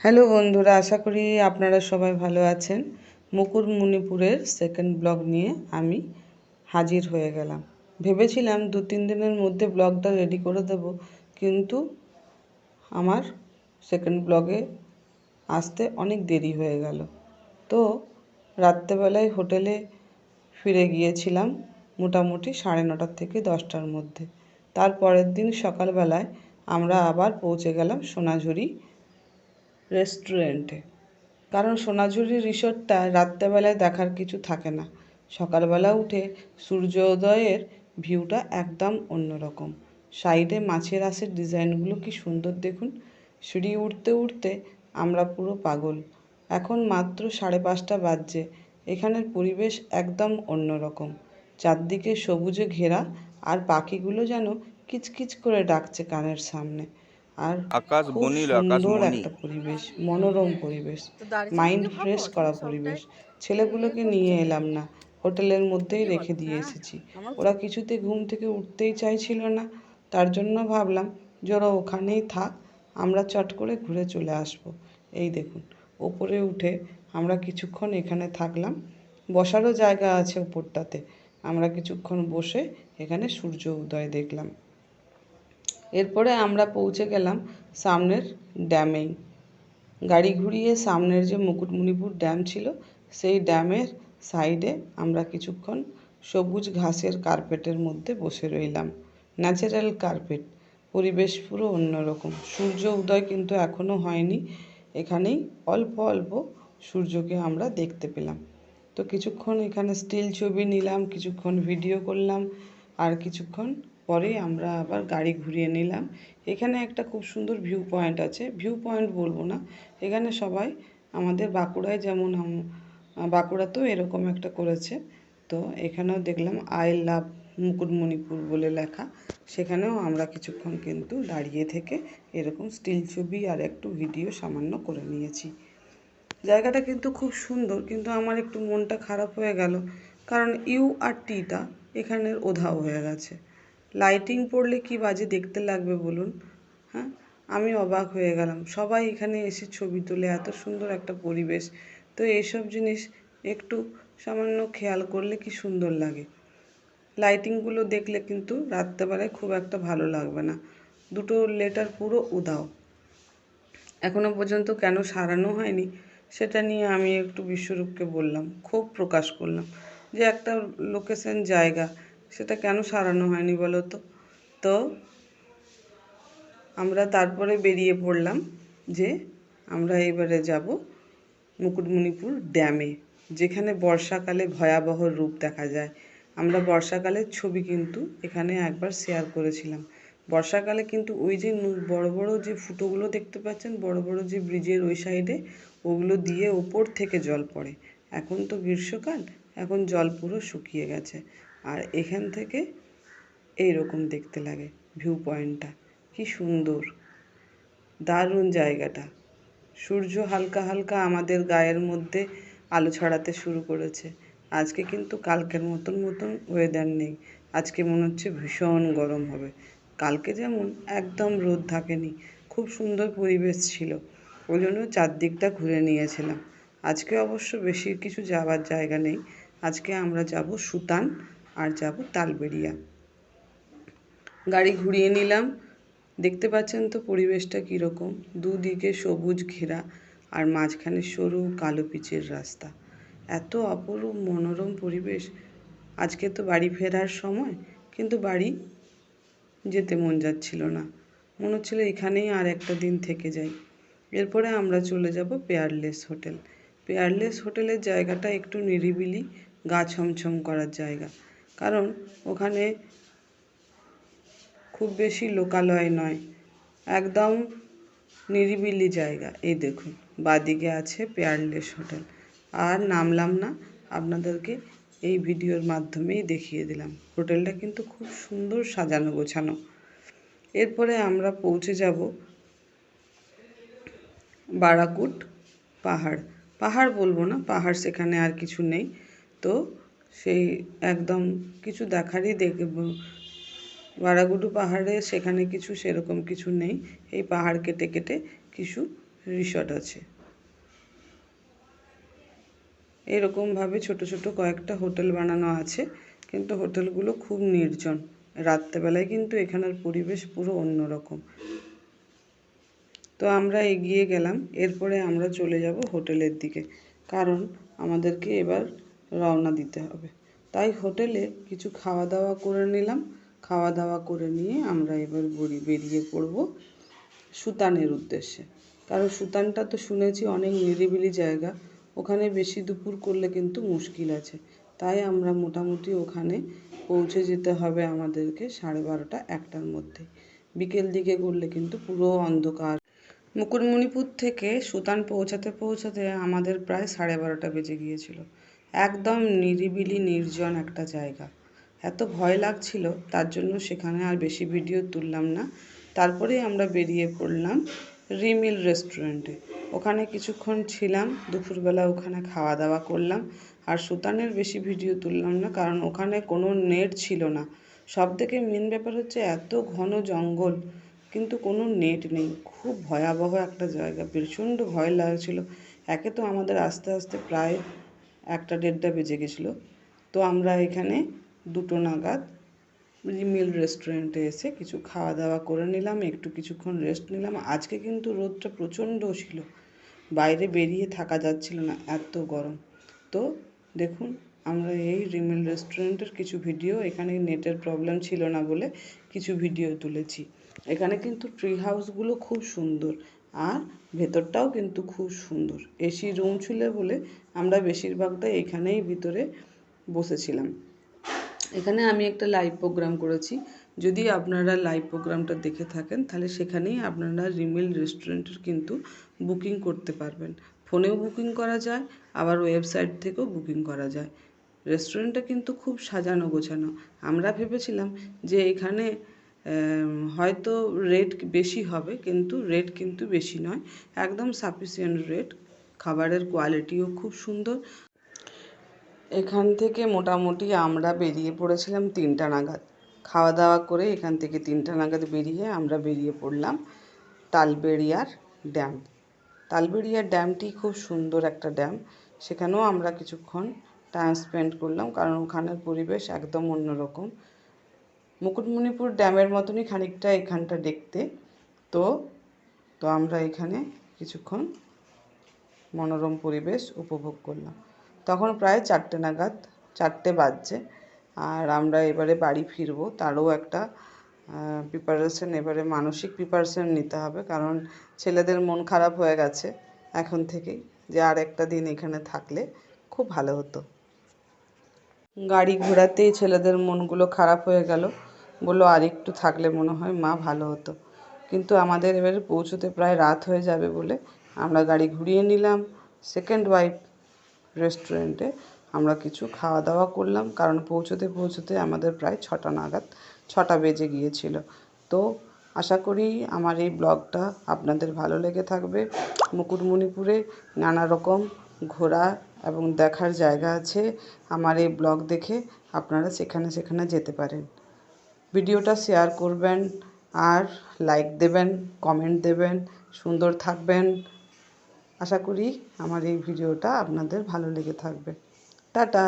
Hello বন্ধুরা, আশা করি আপনারা সবাই ভালো আছেন। মুকুটমণিপুরের সেকেন্ড ব্লগ নিয়ে আমি হাজির হয়ে গেলাম। ভেবেছিলাম 2-3 দিনের মধ্যে ব্লগটা রেডি করে দেব, কিন্তু আমার সেকেন্ড ব্লগে আসতে অনেক দেরি হয়ে গেল। তো রাত্রেবেলায় হোটেলে ফিরে গিয়েছিলাম মোটামুটি 9:30 থেকে 10টার মধ্যে। তারপরের দিন সকালবেলায় আমরা আবার পৌঁছে গেলাম সোনাঝুরি রেস্টুরেন্টে। কারণ সোনাঝুরি রিসোর্টটা রাত্রেবেলায় দেখার কিছু থাকে না। সকালবেলা উঠে সূর্যোদয়ের ভিউটা একদম অন্যরকম। সাইডে মাছের আঁশের ডিজাইনগুলো কি সুন্দর দেখুন। সিঁড়ি উঠতে উঠতে আমরা পুরো পাগল। এখন মাত্র 5:30 বাজছে। এখানের পরিবেশ একদম অন্যরকম। চারদিকে সবুজে ঘেরা, আর পাখিগুলো যেন কিচকিচ করে ডাকছে কানের সামনে। আর আকাশ খুব বনিল সুন্দর আকাশমণি। একটা পরিবেশ, মনোরম পরিবেশ, মাইন্ড ফ্রেশ করা পরিবেশ। ছেলেগুলোকে নিয়ে এলাম না, হোটেলের মধ্যেই রেখে দিয়ে এসেছি। ওরা কিছুতে ঘুম থেকে উঠতেই চাইছিল না। তার জন্য ভাবলাম যে ওরা ওখানেই থাক, আমরা চট করে ঘুরে চলে আসব। এই দেখুন, ওপরে উঠে আমরা কিছুক্ষণ এখানে থাকলাম। বসারও জায়গা আছে ওপরটাতে। আমরা কিছুক্ষণ বসে এখানে সূর্য উদয় দেখলাম। এরপরে আমরা পৌঁছে গেলাম সামনের ড্যামেই। গাড়ি ঘুরিয়ে সামনের যে মুকুটমণিপুর ড্যাম ছিল, সেই ড্যামের সাইডে আমরা কিছুক্ষণ সবুজ ঘাসের কার্পেটের মধ্যে বসে রইলাম। ন্যাচারাল কার্পেট, পরিবেশ পুরো অন্যরকম। সূর্য উদয় কিন্তু এখনও হয়নি। এখানেই অল্প অল্প সূর্যকে আমরা দেখতে পেলাম। তো কিছুক্ষণ এখানে স্টিল ছবি নিলাম, কিছুক্ষণ ভিডিও করলাম, আর কিছুক্ষণ পরেই আমরা আবার গাড়ি ঘুরিয়ে নিলাম। এখানে একটা খুব সুন্দর ভিউ পয়েন্ট আছে। ভিউ পয়েন্ট বলবো না, এখানে সবাই আমাদের বাঁকুড়ায় যেমন বাঁকুড়াতেও এরকম একটা করেছে। তো এখানেও দেখলাম আই লাভ মুকুটমণিপুর বলে লেখা। সেখানেও আমরা কিছুক্ষণ কিন্তু দাঁড়িয়ে থেকে এরকম স্টিল ছবি আর একটু ভিডিও সামান্য করে নিয়েছি। জায়গাটা কিন্তু খুব সুন্দর, কিন্তু আমার একটু মনটা খারাপ হয়ে গেল, কারণ ইউ আর টিটা এখানের উধাও হয়ে গেছে। লাইটিং পড়লে কি বাজে দেখতে লাগবে বলুন। হ্যাঁ, আমি অবাক হয়ে গেলাম। সবাই এখানে এসে ছবি তোলে, এত সুন্দর একটা পরিবেশ। তো এইসব জিনিস একটু সামান্য খেয়াল করলে কি সুন্দর লাগে। লাইটিংগুলো দেখলে কিন্তু রাত্রেবেলায় খুব একটা ভালো লাগবে না। দুটো লেটার পুরো উধাও। এখনো পর্যন্ত কেন সারানো হয়নি সেটা নিয়ে আমি একটু বিশ্বরূপকে বললাম, ক্ষোভ প্রকাশ করলাম যে একটা লোকেশন জায়গা, সেটা কেন সারানো হয়নি বলো তো। তো আমরা তারপরে বেরিয়ে পড়লাম যে আমরা এবারে যাব মুকুটমণিপুর ড্যামে, যেখানে বর্ষাকালে ভয়াবহ রূপ দেখা যায়। আমরা বর্ষাকালের ছবি কিন্তু এখানে একবার শেয়ার করেছিলাম। বর্ষাকালে কিন্তু ওই যে বড় বড় যে ফুটোগুলো দেখতে পাচ্ছেন, বড় বড় যে ব্রিজের ওই সাইডে, ওগুলো দিয়ে ওপর থেকে জল পড়ে। এখন তো গ্রীষ্মকাল, এখন জল পুরো শুকিয়ে গেছে। আর এখান থেকে এইরকম দেখতে লাগে ভিউ পয়েন্টটা। কি সুন্দর, দারুণ জায়গাটা। সূর্য হালকা হালকা আমাদের গায়ের মধ্যে আলো ছড়াতে শুরু করেছে। আজকে কিন্তু কালকের মতন ওয়েদার নেই। আজকে মনে হচ্ছে ভীষণ গরম হবে। কালকে যেমন একদম রোদ থাকেনি, খুব সুন্দর পরিবেশ ছিল। ওই জন্য চারদিকটা ঘুরে নিয়েছিলাম। আজকে অবশ্য বেশি কিছু যাওয়ার জায়গা নেই। আজকে আমরা যাব সুতান আর যাব তালবেড়িয়া। গাড়ি ঘুরিয়ে নিলাম। দেখতে পাচ্ছেন তো পরিবেশটা কীরকম, দুদিকে সবুজ ঘেরা, আর মাঝখানে সরু কালো পিচের রাস্তা। এত অপরূপ মনোরম পরিবেশ। আজকে তো বাড়ি ফেরার সময়, কিন্তু বাড়ি যেতে মন যাচ্ছিল না। মনে হচ্ছিল এখানেই আর একটা দিন থেকে যাই। এরপরে আমরা চলে যাব পেয়ারলেস হোটেল। পেয়ারলেস হোটেলের জায়গাটা একটু নিরিবিলি, গা ছমছম করার জায়গা। কারণ ওখানে খুব বেশি লোকালয় নয়, একদম নিরিবিলি জায়গা। এই দেখুন, বাদিকে আছে পেয়ারলেস হোটেল। আর নামলাম না, আপনাদেরকে এই ভিডিওর মাধ্যমেই দেখিয়ে দিলাম। হোটেলটা কিন্তু খুব সুন্দর সাজানো গোছানো। এরপরে আমরা পৌঁছে যাব বারাকুট পাহাড়। পাহাড় বলবো না, পাহাড় সেখানে আর কিছু নেই। তো সেই একদম কিছু দেখারই দেখব। বারাকুটু পাহাড়ে সেখানে কিছু সেরকম কিছু নেই। এই পাহাড় কেটে কেটে কিছু রিসর্ট আছে। এরকমভাবে ছোট ছোট কয়েকটা হোটেল বানানো আছে, কিন্তু হোটেলগুলো খুব নির্জন। রাত্রেবেলায় কিন্তু এখানের পরিবেশ পুরো অন্যরকম। তো আমরা এগিয়ে গেলাম, এরপরে আমরা চলে যাব হোটেলের দিকে, কারণ আমাদেরকে এবার রওনা দিতে হবে। তাই হোটেলে কিছু খাওয়া দাওয়া করে নিলাম। খাওয়া দাওয়া করে নিয়ে আমরা এবার বেরিয়ে পড়ব সুতানের উদ্দেশ্যে। কারণ সুতানটা তো শুনেছি অনেক নিরিবিলি জায়গা, ওখানে বেশি দুপুর করলে কিন্তু মুশকিল আছে। তাই আমরা মোটামুটি ওখানে পৌঁছে যেতে হবে আমাদেরকে 12:30 1টার মধ্যে। বিকেল দিকে করলে কিন্তু পুরো অন্ধকার। মুকুটমণিপুর থেকে সুতান পৌঁছাতে পৌঁছাতে আমাদের প্রায় 12:30 বেজে গিয়েছিল। একদম নিরিবিলি নির্জন একটা জায়গা। এত ভয় লাগছিল, তার জন্য সেখানে আর বেশি ভিডিও তুললাম না। তারপরে আমরা বেরিয়ে পড়লাম রিমিল রেস্টুরেন্টে। ওখানে কিছুক্ষণ ছিলাম, দুপুরবেলা ওখানে খাওয়া দাওয়া করলাম। আর সুতানের বেশি ভিডিও তুললাম না, কারণ ওখানে কোনো নেট ছিল না। সবথেকে মেন ব্যাপার হচ্ছে এত ঘন জঙ্গল, কিন্তু কোনো নেট নেই। খুব ভয়াবহ একটা জায়গা, প্রচণ্ড ভয় লাগছিল। একে তো আমাদের আস্তে আস্তে প্রায় 1টা 1:30 বেজে গেছিলো। তো আমরা এখানে 2টো নাগাদ রিমিল রেস্টুরেন্টে এসে কিছু খাওয়া দাওয়া করে নিলাম, একটু কিছুক্ষণ রেস্ট নিলাম। আজকে কিন্তু রোদটা প্রচণ্ড ছিল, বাইরে বেরিয়ে থাকা যাচ্ছিল না, এত গরম। তো দেখুন, আমরা এই রিমিল রেস্টুরেন্টের কিছু ভিডিও, এখানে নেটের প্রবলেম ছিল না বলে কিছু ভিডিও তুলেছি। এখানে কিন্তু ট্রি হাউসগুলো খুব সুন্দর, আর ভেতরটাও কিন্তু খুব সুন্দর। এসি রুম ছিল বলে আমরা বেশিরভাগটাই এখানেই ভিতরে বসেছিলাম। এখানে আমি একটা লাইভ প্রোগ্রাম করেছি। যদি আপনারা লাইভ প্রোগ্রামটা দেখে থাকেন, তাহলে সেখানেই আপনারা রিমিল রেস্টুরেন্টের কিন্তু বুকিং করতে পারবেন। ফোনেও বুকিং করা যায়, আবার ওয়েবসাইট থেকেও বুকিং করা যায়। রেস্টুরেন্টটা কিন্তু খুব সাজানো গোছানো। আমরা ভেবেছিলাম যে এখানে হয়তো রেট বেশি হবে, কিন্তু রেট কিন্তু বেশি নয়, একদম সাফিসিয়েন্ট রেট। খাবারের কোয়ালিটিও খুব সুন্দর। এখান থেকে মোটামুটি আমরা বেরিয়ে পড়েছিলাম 3টা নাগাদ। খাওয়া দাওয়া করে এখান থেকে 3টা নাগাদ বেরিয়ে আমরা বেরিয়ে পড়লাম তালবেড়িয়ার ড্যাম। তালবেড়িয়ার ড্যামটি খুব সুন্দর একটা ড্যাম। সেখানেও আমরা কিছুক্ষণ টাইম স্পেন্ড করলাম, কারণ ওখানের পরিবেশ একদম অন্যরকম। মুকুটমণিপুর ড্যামের মতনই খানিকটা এখানটা দেখতে। তো তো আমরা এখানে কিছুক্ষণ মনোরম পরিবেশ উপভোগ করলাম। তখন প্রায় 4টে নাগাদ, 4টে বাজছে। আর আমরা এবারে বাড়ি ফিরবো, তারও একটা প্রিপারেশন, এবারে মানসিক প্রিপারেশন নিতে হবে, কারণ ছেলেদের মন খারাপ হয়ে গেছে এখন থেকেই, যে আর একটা দিন এখানে থাকলে খুব ভালো হতো। গাড়ি ঘোরাতেই ছেলেদের মনগুলো খারাপ হয়ে গেল, বললো আর একটু থাকলে মনে হয় মা ভালো হতো। কিন্তু আমাদের এবারে পৌঁছতে প্রায় রাত হয়ে যাবে বলে আমরা গাড়ি ঘুরিয়ে নিলাম সেকেন্ড ওয়াইফ রেস্টুরেন্টে। আমরা কিছু খাওয়া দাওয়া করলাম, কারণ পৌঁছতে পৌঁছতে আমাদের প্রায় 6টা বেজে গিয়েছিল। তো আশা করি আমার এই ব্লগটা আপনাদের ভালো লেগে থাকবে। মুকুটমণিপুরে নানা রকম ঘোরা এবং দেখার জায়গা আছে। আমার এই ব্লগ দেখে আপনারা সেখানে যেতে পারেন। ভিডিওটা শেয়ার করবেন, আর লাইক দেবেন, কমেন্ট দেবেন। সুন্দর থাকবেন। আশা করি আমার এই ভিডিওটা আপনাদের ভালো লেগে থাকবে। টাটা।